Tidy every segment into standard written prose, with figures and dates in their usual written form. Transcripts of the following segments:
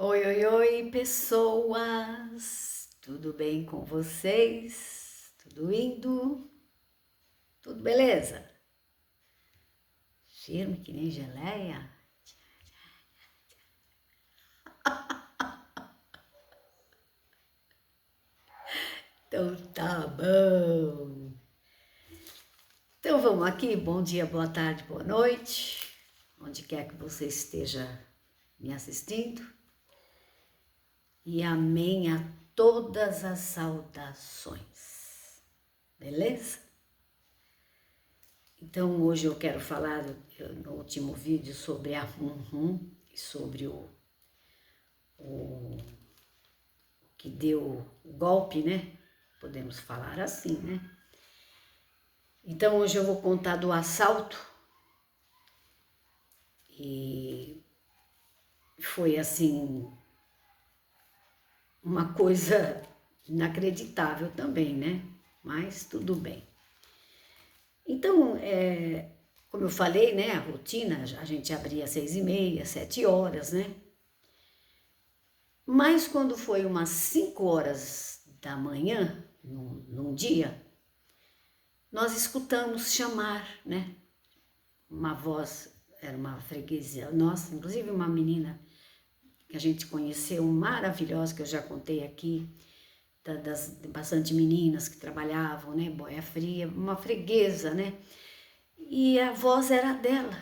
Oi, oi, oi, pessoas! Tudo bem com vocês? Tudo indo? Tudo beleza? Firme que nem geleia? Então tá bom! Então vamos aqui, bom dia, boa tarde, boa noite, onde quer que você esteja me assistindo. E amém a todas as saudações, beleza? Então hoje eu quero falar no último vídeo sobre a e sobre o que deu o golpe, né? Podemos falar assim, né? Então hoje eu vou contar do assalto e foi assim uma coisa inacreditável também, né? Mas tudo bem. Então, como eu falei, né? A rotina, a gente abria às 6h30, 7 horas, né? Mas quando foi umas 5 horas da manhã, num dia, nós escutamos chamar, né? Uma voz, era uma freguesia nossa, inclusive uma menina que a gente conheceu, maravilhosa, que eu já contei aqui, das bastante meninas que trabalhavam, né? Boia Fria, uma freguesa, né? E a voz era dela.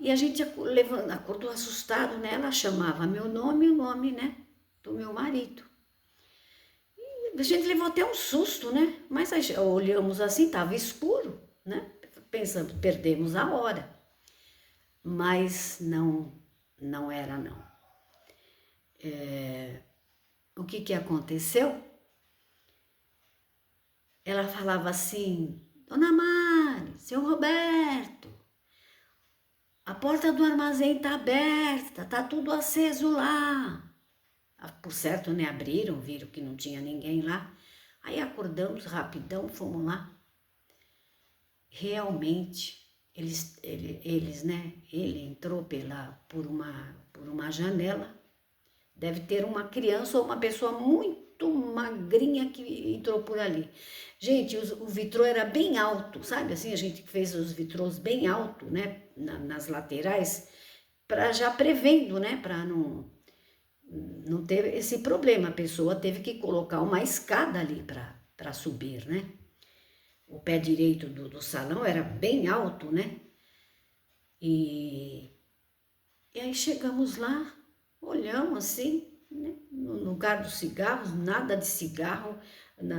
E a gente acordou assustado, né? Ela chamava meu nome e o nome, né? Do meu marido. A gente levou até um susto, né? Mas aí olhamos assim, estava escuro, né? Pensando, perdemos a hora. Mas não era não. O que aconteceu? Ela falava assim, Dona Mari, seu Roberto, a porta do armazém tá aberta, tá tudo aceso lá. Por certo, né? Abriram, viram que não tinha ninguém lá. Aí acordamos rapidão, fomos lá. Realmente, né? Ele entrou por uma janela. Deve ter uma criança ou uma pessoa muito magrinha que entrou por ali. Gente, o vitrô era bem alto, sabe? Assim, a gente fez os vitrôs bem alto, né? Nas laterais, para já prevendo, né? Para não ter esse problema. A pessoa teve que colocar uma escada ali para subir, né? O pé direito do salão era bem alto, né? E, e aí chegamos lá, olhamos assim, né? No lugar dos cigarros, nada de cigarro no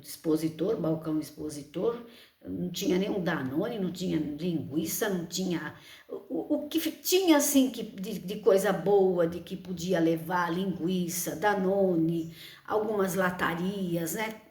expositor, balcão expositor, não tinha nenhum Danone, não tinha linguiça, não tinha... O que tinha assim de coisa boa, de que podia levar linguiça, Danone, algumas latarias, né?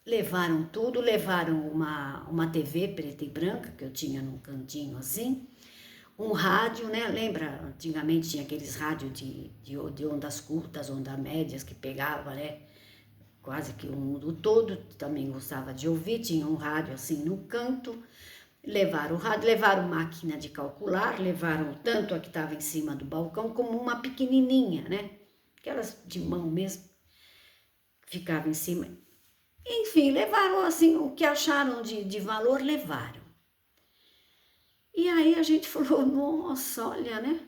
Levaram tudo, levaram uma TV preta e branca, que eu tinha num cantinho assim, um rádio, né? Lembra, antigamente tinha aqueles rádios de ondas curtas, ondas médias, que pegava, né? Quase que o mundo todo também gostava de ouvir, tinha um rádio assim no canto, levaram o rádio, levaram máquina de calcular, levaram tanto a que estava em cima do balcão, como uma pequenininha, né? Aquelas de mão mesmo, que ficava em cima. Enfim, levaram assim, o que acharam de valor, levaram. E aí a gente falou, nossa, olha, né?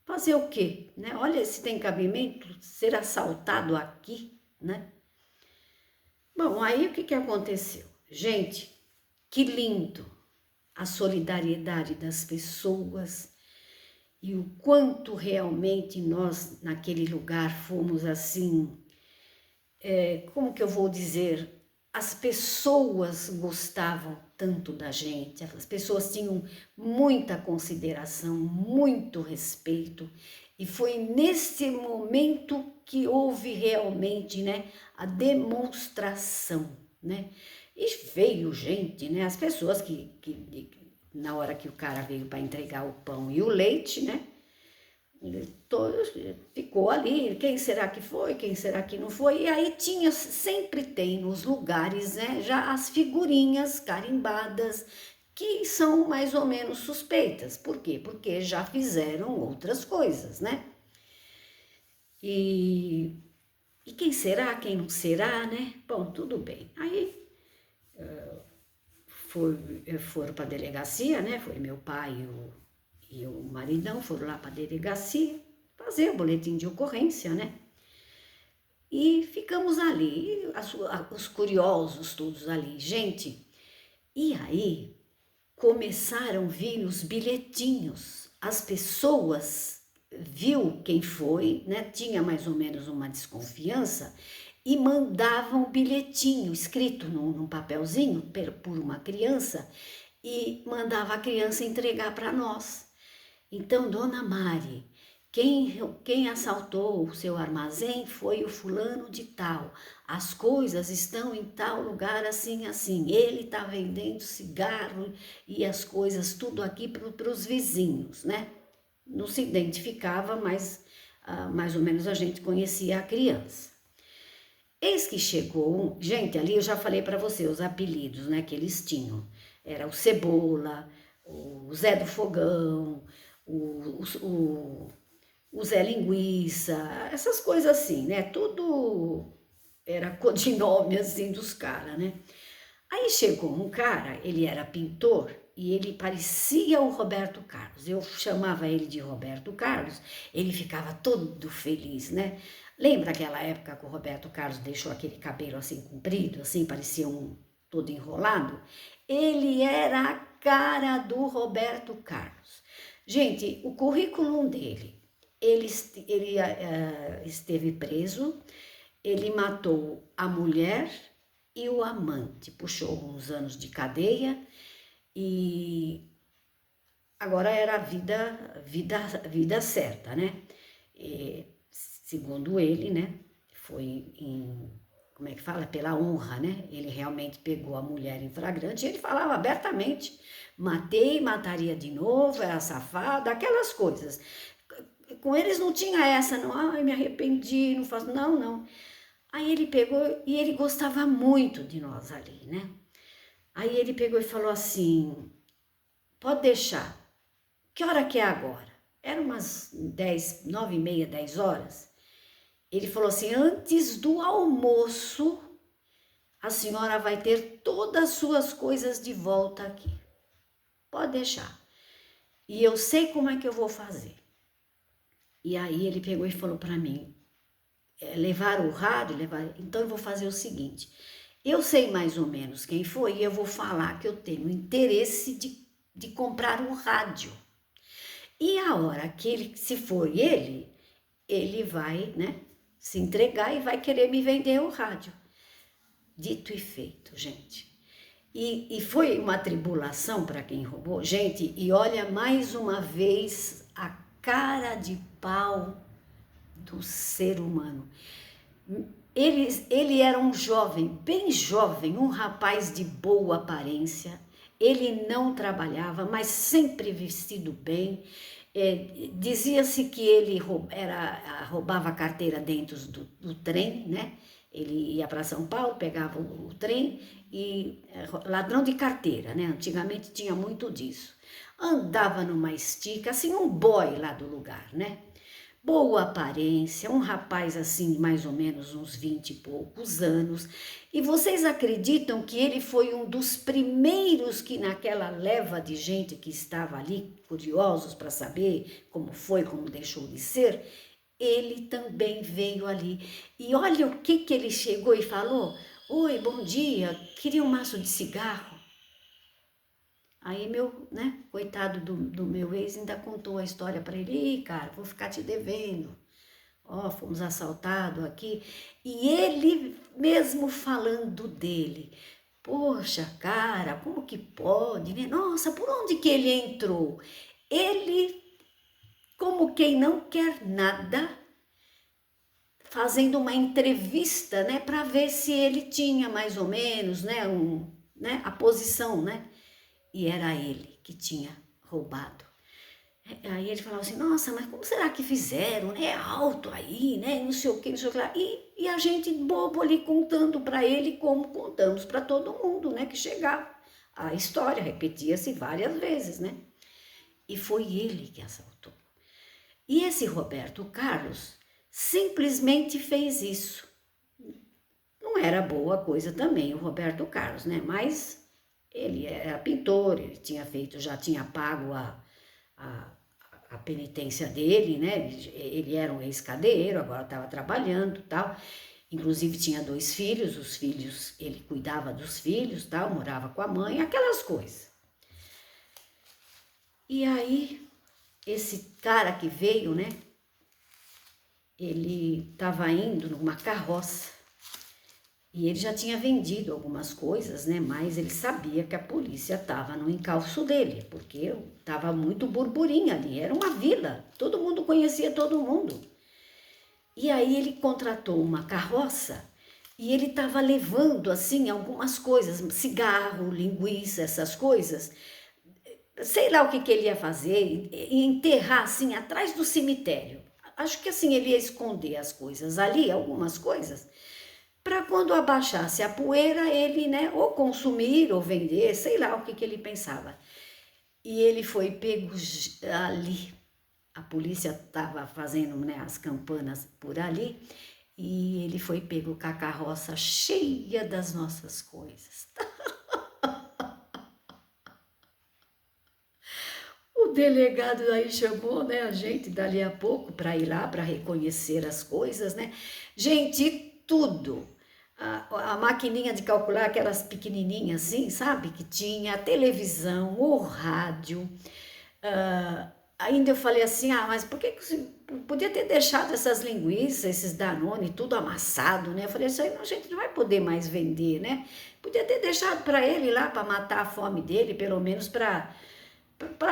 Fazer o quê? Né? Olha se tem cabimento ser assaltado aqui, né? Bom, aí o que aconteceu? Gente, que lindo a solidariedade das pessoas e o quanto realmente nós naquele lugar fomos assim, como que eu vou dizer? As pessoas gostavam tanto da gente, as pessoas tinham muita consideração, muito respeito, e foi nesse momento que houve realmente, né, a demonstração, né? E veio gente, né, as pessoas na hora que o cara veio para entregar o pão e o leite, né, todos, ficou ali, quem será que foi, quem será que não foi, e aí sempre tem nos lugares, né, já as figurinhas carimbadas, que são mais ou menos suspeitas. Por quê? Porque já fizeram outras coisas, né? E quem será, quem não será, né? Bom, tudo bem. Aí foram para a delegacia, né? Foi meu pai e o maridão, foram lá para a delegacia fazer o boletim de ocorrência, né? E ficamos ali, os curiosos todos ali. Gente, e aí começaram a vir os bilhetinhos. As pessoas viu quem foi, né? Tinha mais ou menos uma desconfiança e mandavam um bilhetinho escrito num papelzinho por uma criança e mandava a criança entregar para nós. Então, Dona Mari, quem assaltou o seu armazém foi o fulano de tal. As coisas estão em tal lugar assim, assim. Ele está vendendo cigarro e as coisas tudo aqui para os vizinhos, né? Não se identificava, mas mais ou menos a gente conhecia a criança. Eis que chegou, gente, ali eu já falei para você os apelidos, né, que eles tinham. Era o Cebola, o Zé do Fogão, o Zé Linguiça, essas coisas assim, né? Tudo era codinome assim dos caras, né? Aí chegou um cara, ele era pintor e ele parecia o Roberto Carlos. Eu chamava ele de Roberto Carlos, ele ficava todo feliz, né? Lembra aquela época que o Roberto Carlos deixou aquele cabelo assim comprido, assim, parecia um todo enrolado? Ele era a cara do Roberto Carlos. Gente, o currículo dele, ele esteve preso, ele matou a mulher e o amante, puxou uns anos de cadeia e agora era a vida certa, né? E, segundo ele, né? Foi como é que fala? Pela honra, né? Ele realmente pegou a mulher em flagrante e ele falava abertamente: matei, mataria de novo, era safada, aquelas coisas. Com eles não tinha essa, não, ai, me arrependi, não faço, não, não. Aí ele pegou e ele gostava muito de nós ali, né? Aí ele pegou e falou assim: pode deixar, que hora que é agora? Era umas 10, 9h30, 10 horas. Ele falou assim: antes do almoço, a senhora vai ter todas as suas coisas de volta aqui. Pode deixar. E eu sei como é que eu vou fazer. E aí ele pegou e falou para mim: levar o rádio, então eu vou fazer o seguinte, eu sei mais ou menos quem foi e eu vou falar que eu tenho interesse de comprar um rádio. E a hora que ele, se for ele vai, né, se entregar e vai querer me vender o rádio. Dito e feito, gente. E foi uma tribulação para quem roubou. Gente, e olha mais uma vez a cara de pau do ser humano. Ele era um jovem, bem jovem, um rapaz de boa aparência. Ele não trabalhava, mas sempre vestido bem. Dizia-se que ele roubava a carteira dentro do trem, né? Ele ia para São Paulo, pegava o trem e ladrão de carteira, né? Antigamente tinha muito disso. Andava numa estica, assim, um boy lá do lugar, né? Boa aparência, um rapaz assim, mais ou menos uns 20 e poucos anos. E vocês acreditam que ele foi um dos primeiros que naquela leva de gente que estava ali, curiosos para saber como foi, como deixou de ser, ele também veio ali. E olha o que ele chegou e falou: oi, bom dia, queria um maço de cigarro? Aí né, coitado do meu ex ainda contou a história para ele: cara, vou ficar te devendo. Ó, fomos assaltados aqui. E ele mesmo falando dele: poxa, cara, como que pode, né? Nossa, por onde que ele entrou? Ele, como quem não quer nada, fazendo uma entrevista, né, para ver se ele tinha mais ou menos, né, a posição, né? E era ele que tinha roubado. Aí ele falava assim: nossa, mas como será que fizeram, né? É alto aí, né? Não sei o que, não sei o que lá. E a gente bobo ali contando para ele como contamos para todo mundo, né? Que chegava. a história repetia-se várias vezes, né? E foi ele que assaltou. E esse Roberto Carlos simplesmente fez isso. Não era boa coisa também o Roberto Carlos, né? Mas ele era pintor, ele tinha feito, já tinha pago a, a penitência dele, né? Ele era um ex-cadeiro, agora estava trabalhando e tal. Inclusive tinha 2 filhos, os filhos, ele cuidava dos filhos, tal, morava com a mãe, aquelas coisas. E aí, esse cara que veio, né? Ele estava indo numa carroça e ele já tinha vendido algumas coisas, né? Mas ele sabia que a polícia estava no encalço dele, porque estava muito burburinho ali, era uma vila, todo mundo conhecia todo mundo. E aí ele contratou uma carroça e ele estava levando, assim, algumas coisas, cigarro, linguiça, essas coisas. Sei lá o que ele ia fazer, e enterrar, assim, atrás do cemitério. Acho que, assim, ele ia esconder as coisas ali, algumas coisas, para quando abaixasse a poeira, ele, né, ou consumir ou vender, sei lá o que ele pensava. E ele foi pego ali. A polícia estava fazendo, né, as campanas por ali e ele foi pego com a carroça cheia das nossas coisas. O delegado aí chamou, né, a gente dali a pouco para ir lá para reconhecer as coisas, né? Gente, tudo. A maquininha de calcular, aquelas pequenininhas assim, sabe? Que tinha a televisão, o rádio. Ainda eu falei assim, mas por que você podia ter deixado essas linguiças, esses Danone, tudo amassado, né? Eu falei, isso aí a gente não vai poder mais vender, né? Podia ter deixado para ele lá, para matar a fome dele, pelo menos para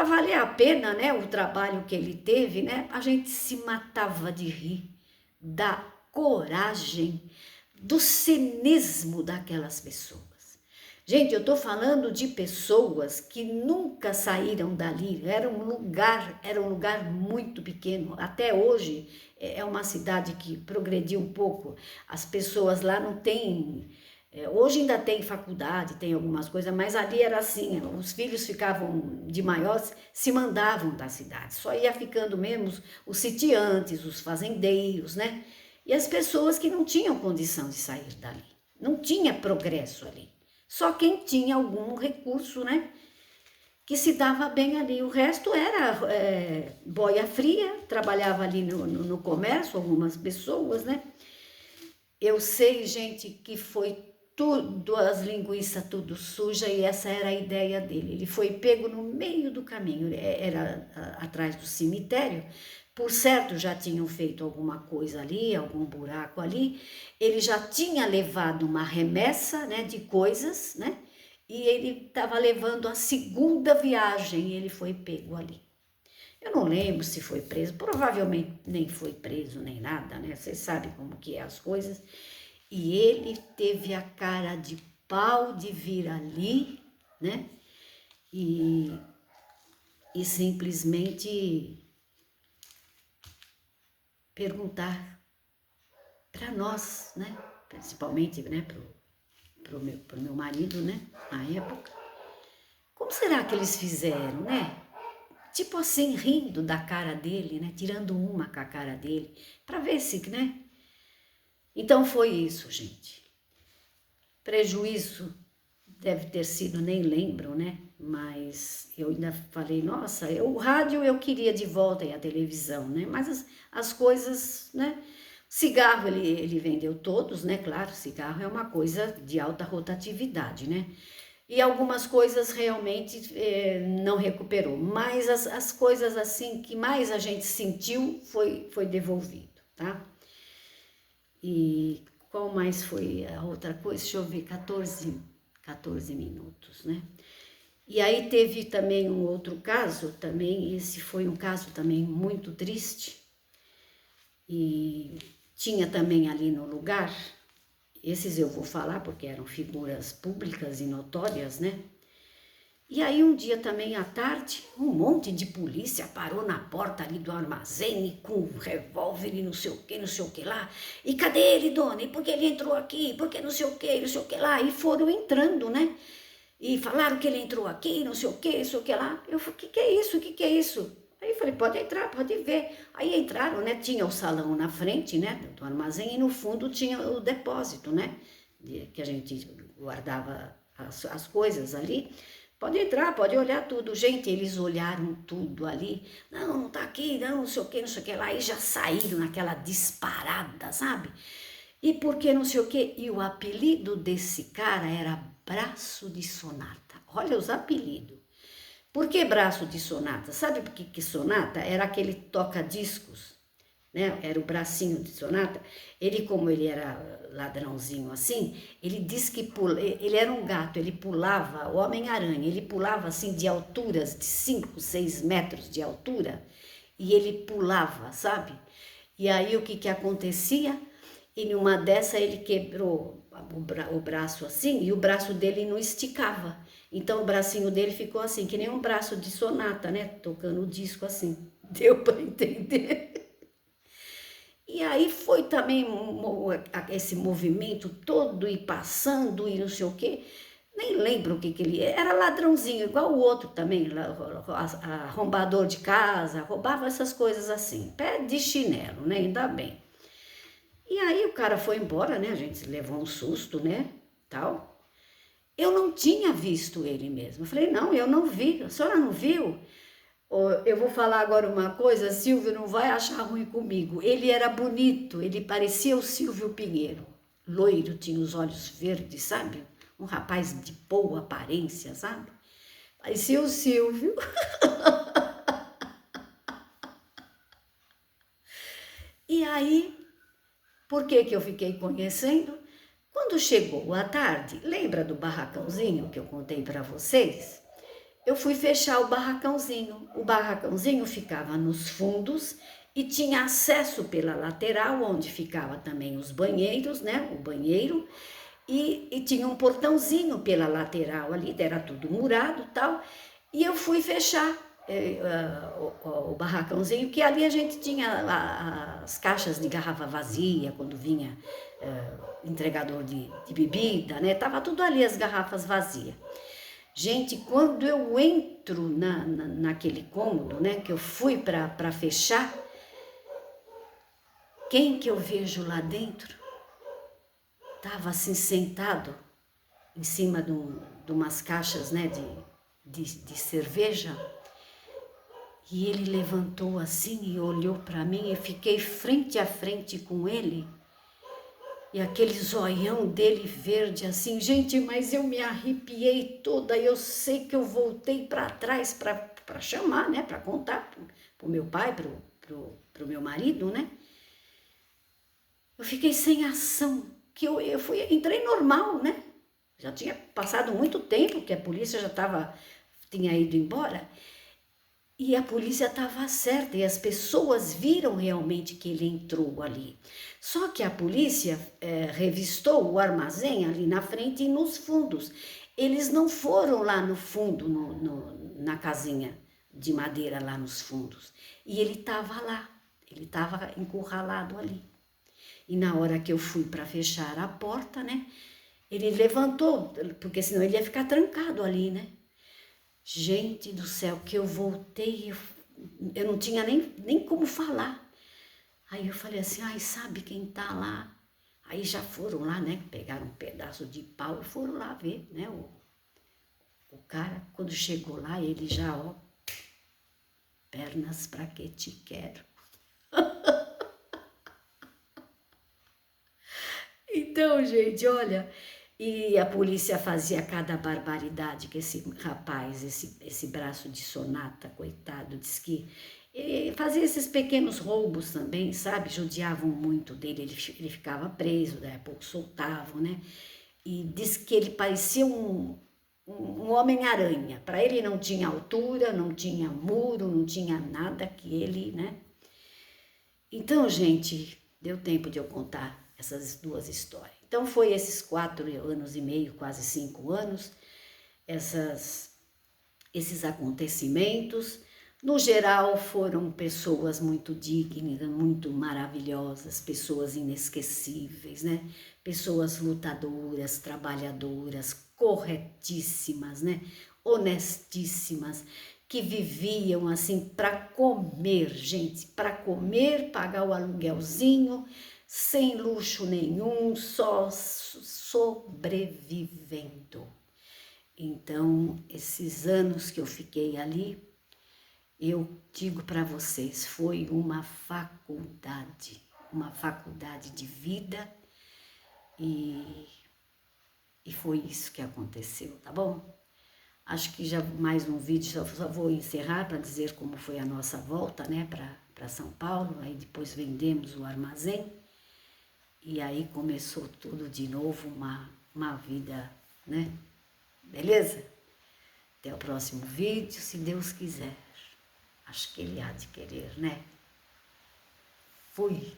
valer a pena, né, o trabalho que ele teve, né? A gente se matava de rir da coragem, do cinismo daquelas pessoas. Gente, eu tô falando de pessoas que nunca saíram dali. Era um lugar muito pequeno. Até hoje é uma cidade que progrediu um pouco. As pessoas lá não têm. Hoje ainda tem faculdade, tem algumas coisas, mas ali era assim, os filhos ficavam de maiores, se mandavam da cidade, só ia ficando mesmo os sitiantes, os fazendeiros, né? E as pessoas que não tinham condição de sair dali, não tinha progresso ali. Só quem tinha algum recurso, né? Que se dava bem ali. O resto era boia fria, trabalhava ali no comércio, algumas pessoas, né? Eu sei, gente, que foi tudo, as linguiças tudo suja e essa era a ideia dele. Ele foi pego no meio do caminho, era atrás do cemitério. Por certo, já tinham feito alguma coisa ali, algum buraco ali. Ele já tinha levado uma remessa, né, de coisas, né? E ele estava levando a segunda viagem e ele foi pego ali. Eu não lembro se foi preso, provavelmente nem foi preso nem nada, né? Vocês sabem como que é as coisas. E ele teve a cara de pau de vir ali, né? E simplesmente perguntar para nós, né? Principalmente, né? Pro meu marido, né? Na época. Como será que eles fizeram, né? Tipo assim, rindo da cara dele, né? Tirando uma com a cara dele, para ver se, né? Então foi isso, gente. Prejuízo deve ter sido, nem lembro, né? Mas eu ainda falei, nossa, o rádio eu queria de volta e a televisão, né? Mas as coisas, né? Cigarro ele vendeu todos, né? Claro, cigarro é uma coisa de alta rotatividade, né? E algumas coisas realmente não recuperou, mas as coisas assim que mais a gente sentiu foi devolvido, tá? E qual mais foi a outra coisa? Deixa eu ver, 14 minutos, né? E aí teve também um outro caso, também, esse foi um caso também muito triste, e tinha também ali no lugar, esses eu vou falar porque eram figuras públicas e notórias, né? E aí um dia também à tarde, um monte de polícia parou na porta ali do armazém com um revólver e não sei o que lá. E cadê ele, dona? E por que ele entrou aqui? Por que não sei o que lá? E foram entrando, né? e falaram que ele entrou aqui, não sei o que, não sei o que lá. Eu falei, o que é isso, o que é isso? Aí eu falei, pode entrar, pode ver. Aí entraram, né, tinha o salão na frente, né, do armazém, e no fundo tinha o depósito, né, que a gente guardava as coisas ali. Pode entrar, pode olhar tudo. Gente, eles olharam tudo ali. Não, não tá aqui, não sei o que, não sei o que lá. E já saíram naquela disparada, sabe? E por que não sei o que? E o apelido desse cara era Braço de Sonata. Olha os apelidos. Por que Braço de Sonata? Sabe por que Sonata? Era aquele toca-discos, né? Era o bracinho de Sonata. Ele, como ele era ladrãozinho assim, ele disse que ele era um gato, ele pulava, o Homem-Aranha, ele pulava assim de alturas de 5, 6 metros de altura, e ele pulava, sabe? E aí o que acontecia? E numa dessa ele quebrou o braço assim, e o braço dele não esticava. Então o bracinho dele ficou assim, que nem um braço de Sonata, né? Tocando o disco assim. Deu para entender? E aí foi também esse movimento todo e passando e não sei o quê. Nem lembro o que ele era, ladrãozinho, igual o outro também, arrombador de casa, roubava essas coisas assim, pé de chinelo, né? Ainda bem. E aí o cara foi embora, né? A gente levou um susto, né? Tal. Eu não tinha visto ele mesmo. Eu falei, não, eu não vi. A senhora não viu? Eu vou falar agora uma coisa, Silvio não vai achar ruim comigo. Ele era bonito, ele parecia o Silvio Pinheiro. Loiro, tinha os olhos verdes, sabe? Um rapaz de boa aparência, sabe? Parecia o Silvio. E aí, por que eu fiquei conhecendo? Quando chegou a tarde, lembra do barracãozinho que eu contei para vocês? Eu fui fechar o barracãozinho. O barracãozinho ficava nos fundos e tinha acesso pela lateral, onde ficava também os banheiros, né? O banheiro. E tinha um portãozinho pela lateral ali, era tudo murado e tal. E eu fui fechar o barracãozinho, que ali a gente tinha as caixas de garrafa vazia, quando vinha entregador de bebida, né? Tava tudo ali, as garrafas vazias. Gente, quando eu entro naquele cômodo, né, que eu fui para fechar, quem que eu vejo lá dentro? Tava assim sentado em cima de umas caixas, né, de cerveja, e ele levantou assim e olhou para mim e fiquei frente a frente com ele. E aquele zoião dele verde assim, gente, mas eu me arrepiei toda, eu sei que eu voltei para trás para chamar, né, para contar pro meu pai, pro meu marido, né? Eu fiquei sem ação, que eu entrei normal, né? Já tinha passado muito tempo que a polícia tinha ido embora. E a polícia estava certa e as pessoas viram realmente que ele entrou ali. Só que a polícia revistou o armazém ali na frente e nos fundos. Eles não foram lá no fundo, na casinha de madeira lá nos fundos. E ele estava lá, ele estava encurralado ali. E na hora que eu fui para fechar a porta, né, ele levantou, porque senão ele ia ficar trancado ali, né? Gente do céu, que eu voltei, eu não tinha nem como falar. Aí eu falei assim, ai, sabe quem tá lá? Aí já foram lá, né, pegaram um pedaço de pau e foram lá ver, né, o cara. Quando chegou lá, ele já, ó, pernas pra que te quero. Então, gente, olha, e a polícia fazia cada barbaridade que esse rapaz, esse Braço de Sonata, coitado, diz que fazia esses pequenos roubos também, sabe? Judiavam muito dele, ele ficava preso, daí a pouco soltavam, né? E diz que ele parecia um Homem-Aranha. Para ele não tinha altura, não tinha muro, não tinha nada que ele, né? Então, gente, deu tempo de eu contar essas duas histórias. Então, foi esses 4 anos e meio, quase 5 anos, esses acontecimentos. No geral, foram pessoas muito dignas, muito maravilhosas, pessoas inesquecíveis, né? Pessoas lutadoras, trabalhadoras, corretíssimas, né? Honestíssimas, que viviam assim para comer, gente, para comer, pagar o aluguelzinho, sem luxo nenhum, só sobrevivendo. Então, esses anos que eu fiquei ali, eu digo para vocês, foi uma faculdade de vida e foi isso que aconteceu, tá bom? Acho que já mais um vídeo, só vou encerrar para dizer como foi a nossa volta, né, para São Paulo. Aí depois vendemos o armazém e aí começou tudo de novo, uma vida, né? Beleza? Até o próximo vídeo, se Deus quiser. Acho que Ele há de querer, né? Fui!